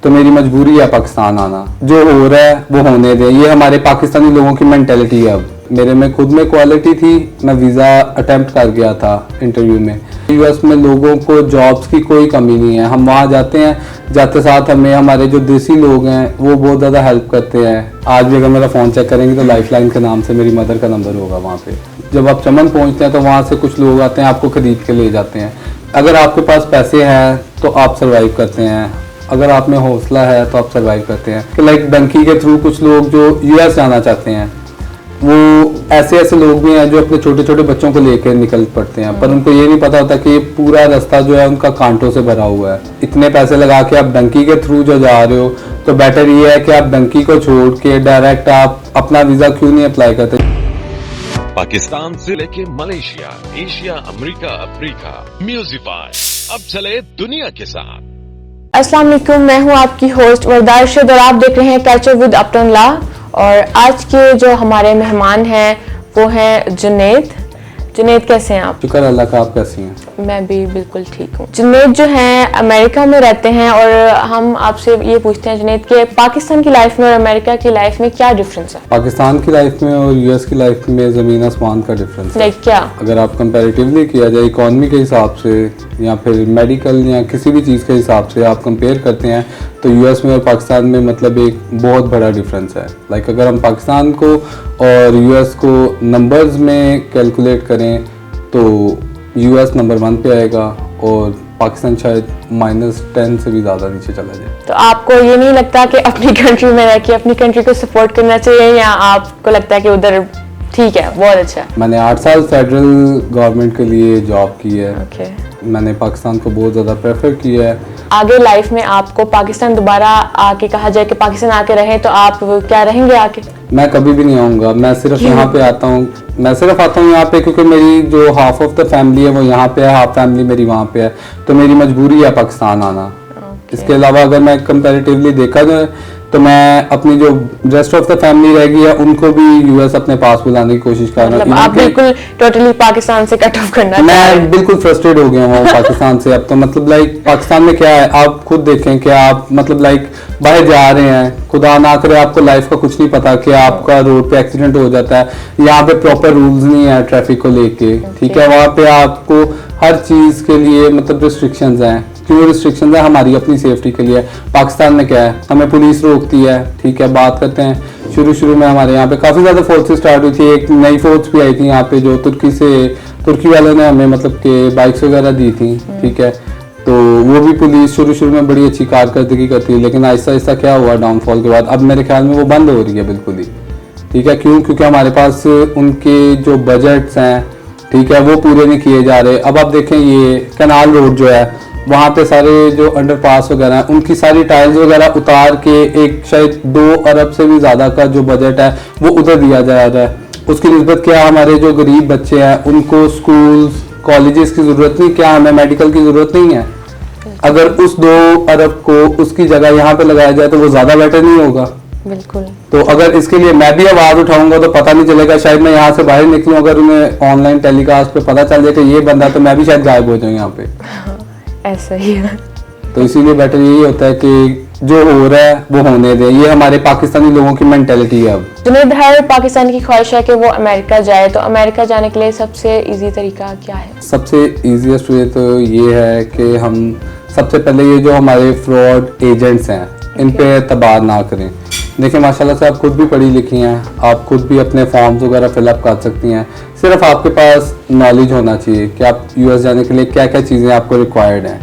तो मेरी मजबूरी है पाकिस्तान आना। जो हो रहा है वो होने दें, ये हमारे पाकिस्तानी लोगों की मेंटेलिटी है। अब मेरे में खुद में क्वालिटी थी, मैं वीज़ा अटेम्प्ट कर गया था इंटरव्यू में। यूएस में लोगों को जॉब्स की कोई कमी नहीं है। हम वहाँ जाते हैं, जाते साथ हमें हमारे जो देसी लोग हैं वो बहुत ज़्यादा हेल्प करते हैं। आज भी अगर मेरा फ़ोन चेक करेंगे तो लाइफलाइन के नाम से मेरी मदर का नंबर होगा वहाँ पे। जब आप चमन पहुँचते हैं तो वहाँ से कुछ लोग आते हैं, आपको खरीद के ले जाते हैं। अगर आपके पास पैसे हैं तो आप सर्वाइव करते हैं, अगर आप में हौसला है तो आप सर्वाइव करते हैं। कि लाइक डंकी के थ्रू कुछ लोग जो यूएस जाना चाहते हैं, वो ऐसे लोग भी हैं जो अपने छोटे छोटे बच्चों को लेकर निकल पड़ते हैं, पर उनको ये नहीं पता होता कि ये पूरा रास्ता जो है उनका कांटों से भरा हुआ है। इतने पैसे लगा के आप डंकी के थ्रू जो जा रहे हो, तो बेटर ये है कि आप डंकी को छोड़ के डायरेक्ट आप अपना वीज़ा क्यों नहीं अप्लाई करते। पाकिस्तान से लेके मलेशिया, एशिया, अमेरिका, अफ्रीका, म्यूजिफाई अब चले दुनिया के साथ। अस्सलाम वालेकुम, मैं हूं आपकी होस्ट वरदा अरशद और आप देख रहे हैं कैच अप विद अपटन ला। और आज के जो हमारे मेहमान हैं वो हैं जुनैद। जुनैद कैसे हैं आप? शुक्र अल्लाह का, आप कैसी हैं? मैं भी बिल्कुल ठीक हूँ। जुनैद जो हैं अमेरिका में रहते हैं और हम आपसे ये पूछते हैं जुनैद कि पाकिस्तान की लाइफ में और अमेरिका की लाइफ में क्या डिफरेंस है? पाकिस्तान की लाइफ में और यूएस की लाइफ में ज़मीन आसमान का डिफरेंस है। लाइक क्या? अगर आप कंपैरेटिवली किया जाए इकॉनमी के हिसाब से या फिर मेडिकल या किसी भी चीज़ के हिसाब से आप कंपेयर करते हैं तो यूएस में और पाकिस्तान में मतलब एक बहुत बड़ा डिफरेंस है। लाइक अगर हम पाकिस्तान को और यूएस को नंबर्स में कैलकुलेट करें तो यूएस नंबर 1 पे आएगा और पाकिस्तान शायद -10 से भी ज़्यादा नीचे चला जाए। तो आपको ये नहीं लगता कि अपनी कंट्री में रह के अपनी कंट्री को सपोर्ट करना चाहिए, या आपको लगता है कि उधर ठीक है, बहुत अच्छा है? मैंने 8 साल फेडरल गवर्नमेंट के लिए जॉब की है। ओके। मैंने पाकिस्तान को बहुत ज़्यादा प्रेफर किया है। आगे लाइफ में आपको पाकिस्तान दोबारा आके कहा जाए कि पाकिस्तान आके रहें तो आप क्या रहेंगे आके? मैं कभी भी नहीं आऊँगा। मैं सिर्फ यहाँ पे आता हूँ, मैं सिर्फ आता हूँ यहाँ पे क्योंकि मेरी जो हाफ ऑफ द फैमिली है वो यहाँ पे है, हाफ फैमिली मेरी वहाँ पे है, तो मेरी मजबूरी है पाकिस्तान आना। इसके अलावा अगर मैं कंपैरेटिवली देखा जाए तो मैं अपनी जो रेस्ट ऑफ द फैमिली रहेगी है उनको भी यूएस अपने पास बुलाने की कोशिश कर रहा हूँ। आप बिल्कुल टोटली पाकिस्तान से कट ऑफ करना? मैं बिल्कुल फ्रस्ट्रेट हो गया हूँ पाकिस्तान से। अब तो मतलब लाइक पाकिस्तान में क्या है, आप खुद देखें कि आप मतलब लाइक बाहर जा रहे हैं, खुदा ना करे आपको लाइफ का कुछ नहीं पता कि आपका रोड पे एक्सीडेंट हो जाता है। यहाँ पे प्रॉपर रूल्स नहीं है ट्रैफिक को लेके, ठीक है। वहाँ पे आपको हर चीज़ के लिए मतलब रिस्ट्रिक्शंस हैं। क्यों रिस्ट्रिक्शंस है? हमारी अपनी सेफ्टी के लिए। पाकिस्तान में क्या है, हमें पुलिस रोकती है, ठीक है। बात करते हैं शुरू में हमारे यहाँ पे काफ़ी ज़्यादा फोर्सेस स्टार्ट हुई थी। एक नई फोर्स भी आई थी यहाँ पे जो तुर्की वालों ने हमें मतलब के बाइक्स वगैरह दी थी, ठीक है। तो वो भी पुलिस शुरू में बड़ी अच्छी कारकर्दगी करती है, लेकिन आहिस्ता आहिस्ता क्या हुआ डाउनफॉल के बाद, अब मेरे ख्याल में वो बंद हो रही है बिल्कुल ही, ठीक है। क्यों? क्योंकि हमारे पास उनके जो बजट्स हैं, ठीक है, वो पूरे नहीं किए जा रहे। अब आप देखें ये कैनाल रोड जो है वहाँ पे सारे जो अंडरपास वगैरह हैं उनकी सारी टाइल्स वगैरह उतार के एक शायद 2 अरब से भी ज़्यादा का जो बजट है वो उधर दिया जा रहा है। उसकी निस्बत क्या, हमारे जो गरीब बच्चे हैं उनको स्कूल्स कॉलेजेस की ज़रूरत नहीं, क्या हमें मेडिकल की ज़रूरत नहीं है? अगर उस 2 अरब को उसकी जगह यहाँ पे लगाया जाए तो वो ज़्यादा बेटर नहीं होगा? बिल्कुल। तो अगर इसके लिए मैं भी आवाज़ उठाऊंगा तो पता नहीं चलेगा, शायद मैं यहाँ से बाहर निकलूँ, अगर उन्हें ऑनलाइन टेलीकास्ट पे पता चल जाए कि ये बंदा, तो मैं भी शायद गायब हो जाऊँ यहाँ पे। ऐसा ही है। तो इसीलिए बेटर यही होता है कि जो हो रहा है वो होने दें। ये हमारे पाकिस्तानी लोगों की मेंटेलिटी है। अब जुनैद, हर पाकिस्तानी की ख्वाहिश है कि वो अमेरिका जाए, तो अमेरिका जाने के लिए सबसे इजी तरीका क्या है? सबसे इजीएस्ट वे तो ये है कि हम सबसे पहले ये जो हमारे फ्रॉड एजेंट्स हैं इन पे एतबार ना करें। देखिए माशाल्लाह से आप खुद भी पढ़ी लिखी हैं, आप खुद भी अपने फॉर्म्स वगैरह फिलअप कर सकती हैं। सिर्फ आपके पास नॉलेज होना चाहिए कि आप यूएस जाने के लिए क्या क्या चीज़ें आपको रिक्वायर्ड हैं,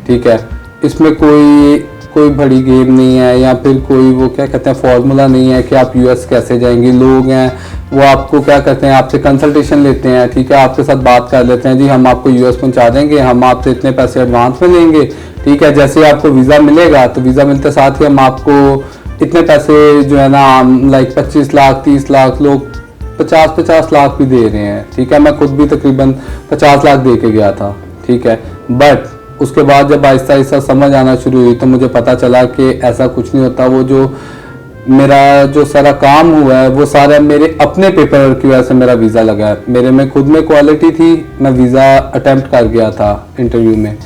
ठीक है। इसमें कोई बड़ी गेम नहीं है या फिर कोई वो क्या कहते हैं फॉर्मूला नहीं है कि आप यूएस कैसे जाएंगे। लोग हैं वो आपको क्या करते हैं, आपसे कंसल्टेशन लेते हैं, ठीक है, आपके साथ बात कर लेते हैं, जी हम आपको यूएस पहुंचा देंगे, हम आपसे इतने पैसे एडवांस में लेंगे, ठीक है। जैसे आपको वीज़ा मिलेगा तो वीज़ा मिलते साथ ही हम आपको इतने पैसे जो है ना लाइक 25 लाख 30 लाख, लोग 50 लाख भी दे रहे हैं, ठीक है। मैं खुद भी तकरीबन 50 लाख दे के गया था, ठीक है। बट उसके बाद जब आहिस्ता आहिस्ता समझ आना शुरू हुई तो मुझे पता चला कि ऐसा कुछ नहीं होता। वो जो मेरा जो सारा काम हुआ है वो सारा मेरे अपने पेपर की वजह से मेरा वीज़ा लगा है। मेरे में खुद में क्वालिटी थी, मैं वीज़ा अटेम्प्ट कर गया था इंटरव्यू में,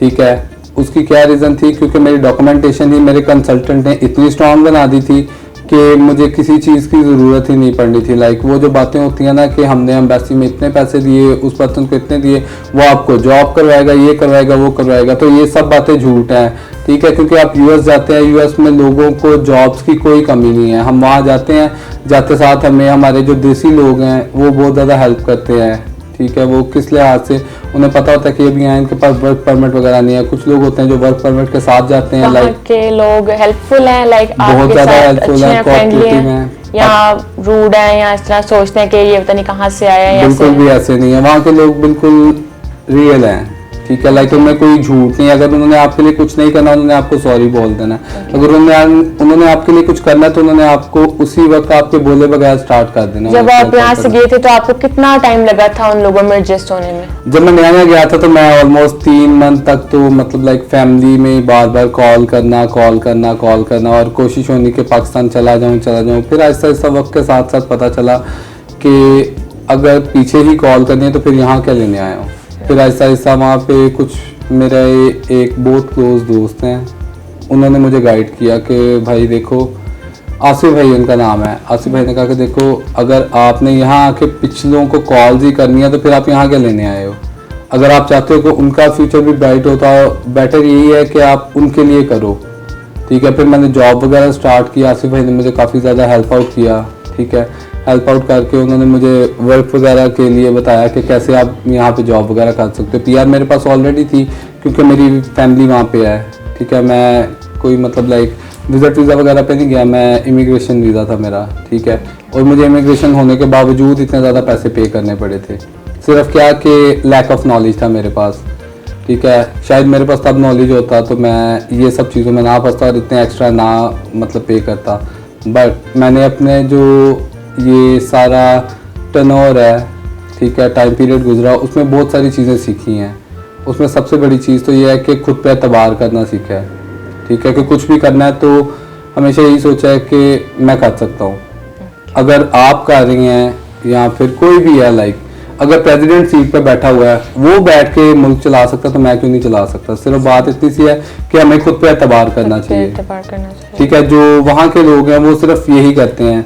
ठीक है। उसकी क्या रीज़न थी, क्योंकि मेरी डॉक्यूमेंटेशन ही मेरे कंसल्टेंट ने इतनी स्ट्रांग बना दी थी कि मुझे किसी चीज़ की ज़रूरत ही नहीं पड़नी थी। लाइक वो जो बातें होती हैं ना कि हमने एम्बेसी में इतने पैसे दिए, उस पर्सन को इतने दिए, वो आपको जॉब करवाएगा, ये करवाएगा, वो करवाएगा, तो ये सब बातें झूठ हैं, ठीक है। क्योंकि आप यूएस जाते हैं, यूएस में लोगों को जॉब्स की कोई कमी नहीं है। हम वहाँ जाते हैं, जाते साथ हमें हमारे जो देसी लोग हैं वो बहुत ज़्यादा हेल्प करते हैं, ठीक है। वो किस लिहाज से, उन्हें पता होता है कि अभी यहाँ इनके पास वर्क परमिट वगैरह नहीं है। कुछ लोग होते हैं जो वर्क परमिट के साथ जाते हैं, वहाँ लाइक के लोग हेल्पफुल हैं, लाइक बहुत आपके ज़्यादा साथ हेल्पफुल अच्छे है, हैं, फ्रेंडली कोऑपरेटिव हैं, हैं। या रूड हैं, या इस तरह सोचते हैं कि ये पता नहीं कहाँ से आया है, बिल्कुल भी ऐसे नहीं है। वहाँ के लोग बिल्कुल रियल हैं, ठीक है। लाइक उनमें कोई झूठ नहीं है। अगर उन्होंने आपके लिए कुछ नहीं करना, उन्होंने आपको सॉरी बोल देना है। अगर उन्होंने आपके लिए कुछ करना है तो उन्होंने आपको उसी वक्त आपके बोले बगैर स्टार्ट कर देना। जब आप यहाँ से गए थे तो आपको कितना टाइम लगा था उन लोगों में एडजस्ट होने में? जब मैं नया गया था तो मैं ऑलमोस्ट 3 मंथ तक तो मतलब लाइक फैमिली में बार बार कॉल करना और कोशिश होनी कि पाकिस्तान चला जाऊं। फिर आहिस्ता आहिस्ता वक्त के साथ साथ पता चला कि अगर पीछे ही कॉल करनी है तो फिर यहाँ क्या लेने आया हूँ। फिर आहिस्ता आहिस्ता वहाँ पे कुछ मेरा एक बहुत क्लोज दोस्त हैं, उन्होंने मुझे गाइड किया कि भाई देखो, आसिफ भाई उनका नाम है। आसिफ भाई ने कहा कि देखो, अगर आपने यहाँ आके पिछलों को कॉल्स ही करनी है तो फिर आप यहाँ क्या लेने आए हो। अगर आप चाहते हो कि उनका फ्यूचर भी ब्राइट होता, बेटर यही है कि आप उनके लिए करो, ठीक है। फिर मैंने जॉब वगैरह स्टार्ट किया। आसिफ भाई ने मुझे काफ़ी ज़्यादा हेल्प आउट किया, ठीक है। हेल्प आउट करके उन्होंने मुझे वर्क वगैरह के लिए बताया कि कैसे आप यहाँ पे जॉब वगैरह कर सकते हो। पीआर मेरे पास ऑलरेडी थी क्योंकि मेरी फैमिली वहाँ पे है, ठीक है। मैं कोई मतलब लाइक विजिट वीज़ा वगैरह पे नहीं गया, मैं इमिग्रेशन वीज़ा था मेरा, ठीक है। और मुझे इमिग्रेशन होने के बावजूद इतने ज़्यादा पैसे पे करने पड़े थे, सिर्फ क्या कि लैक ऑफ नॉलेज था मेरे पास, ठीक है। शायद मेरे पास तब नॉलेज होता तो मैं ये सब चीज़ों में ना फंसता और इतने एक्स्ट्रा ना मतलब पे करता। बट मैंने अपने जो ये सारा टर्नओवर है, ठीक है, टाइम पीरियड गुजरा, उसमें बहुत सारी चीज़ें सीखी हैं। उसमें सबसे बड़ी चीज़ तो ये है कि खुद पे एतबार करना सीखा है, ठीक है। कि कुछ भी करना है तो हमेशा यही सोचा है कि मैं कर सकता हूँ। अगर आप कर रही हैं या फिर कोई भी है, लाइक अगर प्रेसिडेंट सीट पे बैठा हुआ है, वो बैठ के मुल्क चला सकता तो मैं क्यों नहीं चला सकता। सिर्फ बात इतनी सी है कि हमें खुद पे एतबार करना चाहिए, ठीक है। जो वहाँ के लोग हैं वो सिर्फ यही करते हैं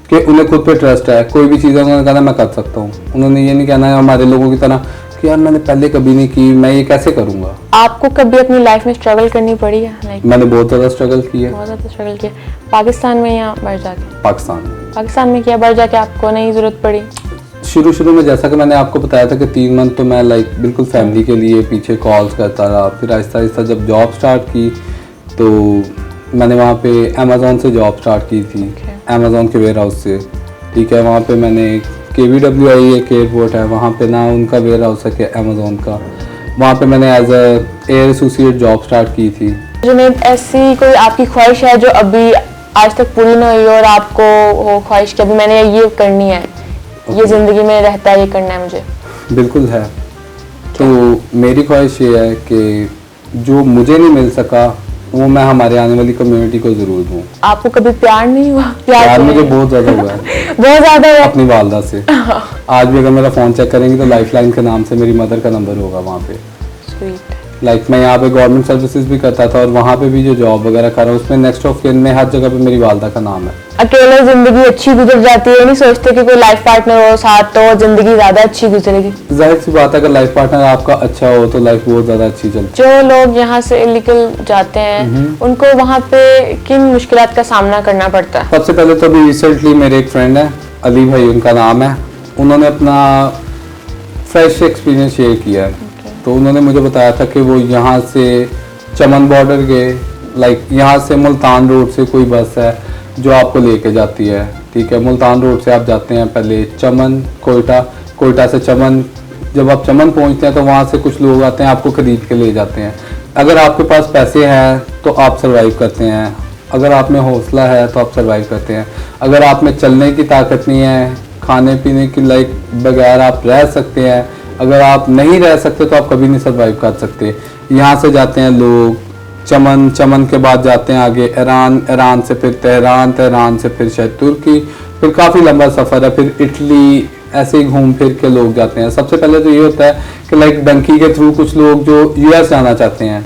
कि उन्हें खुद पे ट्रस्ट है, कोई भी चीज़ है उन्होंने कहना मैं कर सकता हूँ। उन्होंने ये नहीं कहना है हमारे लोगों की तरह कि यार मैंने पहले कभी नहीं की, मैं ये कैसे करूँगा। आपको कभी अपनी लाइफ में स्ट्रगल करनी पड़ी है? लाइक मैंने बहुत ज़्यादा स्ट्रगल की है। बहुत ज़्यादा स्ट्रगल किया। पाकिस्तान में या बाहर जाके? पाकिस्तान में किया, बाहर जाके आपको नहीं ज़रूरत पड़ी? शुरू में जैसा कि मैंने आपको बताया था कि 3 मंथ तो मैं लाइक बिल्कुल फैमिली के लिए पीछे कॉल्स करता रहा। फिर आहिस्ता आहिस्ता जब जॉब स्टार्ट की तो मैंने वहाँ पे अमेज़ॉन से जॉब स्टार्ट की थी, अमेज़ॉन के वेयर हाउस से, ठीक है। वहाँ पे मैंने KVWI एक एयरपोर्ट है, वहाँ पे ना उनका वेयर हाउस है कि अमेज़ॉन का, वहाँ पे मैंने as a air associate job start की थी। जुनैद, ऐसी कोई आपकी ख्वाहिश है जो अभी आज तक पूरी नहीं हुई और आपको वो ख्वाहिश कि अभी मैंने ये करनी है, ये ज़िंदगी में रहता है, ये करना है मुझे? बिल्कुल है। तो मेरी ख्वाहिश ये है कि जो मुझे नहीं मिल सका वो मैं हमारे आने वाली कम्युनिटी को जरूर दूं। आपको कभी प्यार नहीं हुआ? प्यार मुझे बहुत ज़्यादा हुआ है बहुत ज़्यादा हुआ अपनी वालदा से। आज भी अगर मेरा फ़ोन चेक करेंगे तो लाइफलाइन के नाम से मेरी मदर का नंबर होगा वहाँ पे। स्वीट। लाइक मैं यहाँ पे गवर्नमेंट सर्विसेज भी करता था और वहाँ पे भी जो जॉब वगैरह कर रहा हूँ उसमें नेक्स्ट ऑफ किन में हर जगह पे मेरी वालदा का नाम है। अकेले जिंदगी अच्छी गुजर जाती है, नहीं सोचते कि कोई लाइफ पार्टनर हो साथ तो जिंदगी ज्यादा अच्छी गुजरेगी? जाहिर सी बात है, अगर लाइफ पार्टनर आपका अच्छा हो तो लाइफ बहुत ज़्यादा अच्छी चलती है। जो लोग यहाँ से इलीगल जाते हैं उनको वहाँ पे किन मुश्किलात का सामना करना पड़ता है? सबसे पहले तो अभी रिसेंटली मेरे एक फ्रेंड है, अली भाई उनका नाम है, उन्होंने अपना फ्रेश एक्सपीरियंस शेयर किया है। तो उन्होंने मुझे बताया था कि वो यहाँ से चमन बॉर्डर गए, लाइक यहाँ से मुल्तान रोड से कोई बस है जो आपको लेके जाती है, ठीक है। मुल्तान रोड से आप जाते हैं पहले चमन, कोयटा से चमन। जब आप चमन पहुँचते हैं तो वहाँ से कुछ लोग आते हैं, आपको खरीद के ले जाते हैं। अगर आपके पास पैसे हैं तो आप सर्वाइव करते हैं, अगर आप में हौसला है तो आप सर्वाइव करते हैं। अगर आप में चलने की ताकत नहीं है, खाने पीने की लाइक बगैर आप रह सकते हैं, अगर आप नहीं रह सकते तो आप कभी नहीं सर्वाइव कर सकते। यहाँ से जाते हैं लोग चमन के बाद जाते हैं आगे ईरान से फिर तेहरान से फिर शायद तुर्की, फिर काफ़ी लंबा सफ़र है, फिर इटली, ऐसे ही घूम फिर के लोग जाते हैं। सबसे पहले तो ये होता है कि लाइक डंकी के थ्रू कुछ लोग जो US जाना चाहते हैं,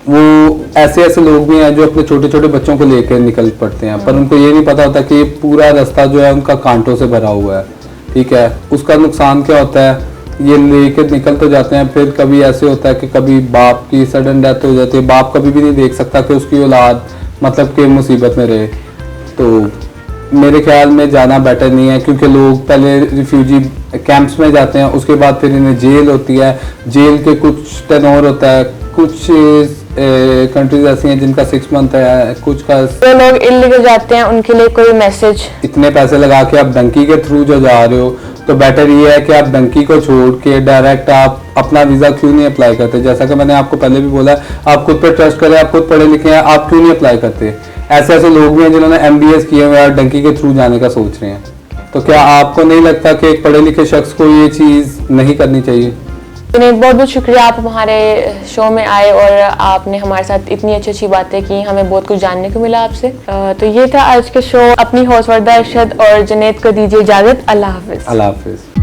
वो ऐसे ऐसे लोग भी हैं जो अपने छोटे छोटे बच्चों को लेकर निकल पड़ते हैं, पर उनको ये नहीं पता होता कि पूरा रास्ता जो है उनका कांटों से भरा हुआ है। ठीक है, उसका नुकसान क्या होता है, ये लेकर निकल तो जाते हैं, फिर कभी ऐसे होता है कि कभी बाप की सडन डेथ हो जाती है, बाप कभी भी नहीं देख सकता कि उसकी औलाद मतलब कि मुसीबत में रहे। तो मेरे ख्याल में जाना बेटर नहीं है, क्योंकि लोग पहले रिफ्यूजी कैंप्स में जाते हैं, उसके बाद फिर इन्हें जेल होती है, जेल के कुछ टेनोर होता है, कुछ कंट्रीज ऐसी हैं जिनका 6 मंथ है, कुछ का। जो लोग इलीगल जाते हैं उनके लिए कोई मैसेज? इतने पैसे लगा के आप डंकी के थ्रू जो जा रहे हो, तो बेटर ये है कि आप डंकी को छोड़ के डायरेक्ट आप अपना वीज़ा क्यों नहीं अप्लाई करते। जैसा कि मैंने आपको पहले भी बोला, आप खुद पे ट्रस्ट करें, आप खुद पढ़े लिखे हैं, आप क्यों नहीं अप्लाई करते। ऐसे ऐसे लोग भी हैं जिन्होंने MBS किए हुए और डंकी के थ्रू जाने का सोच रहे हैं। तो क्या आपको नहीं लगता कि एक पढ़े लिखे शख्स को ये चीज़ नहीं करनी चाहिए? जुनैद, बहुत बहुत शुक्रिया, आप हमारे शो में आए और आपने हमारे साथ इतनी अच्छी अच्छी बातें की, हमें बहुत कुछ जानने को मिला आपसे। तो ये था आज के शो। अपनी होस्ट वर्दा अरशद और जुनैद को दीजिए इजाजत। अल्लाह हाफिज। अल्लाह हाफिज।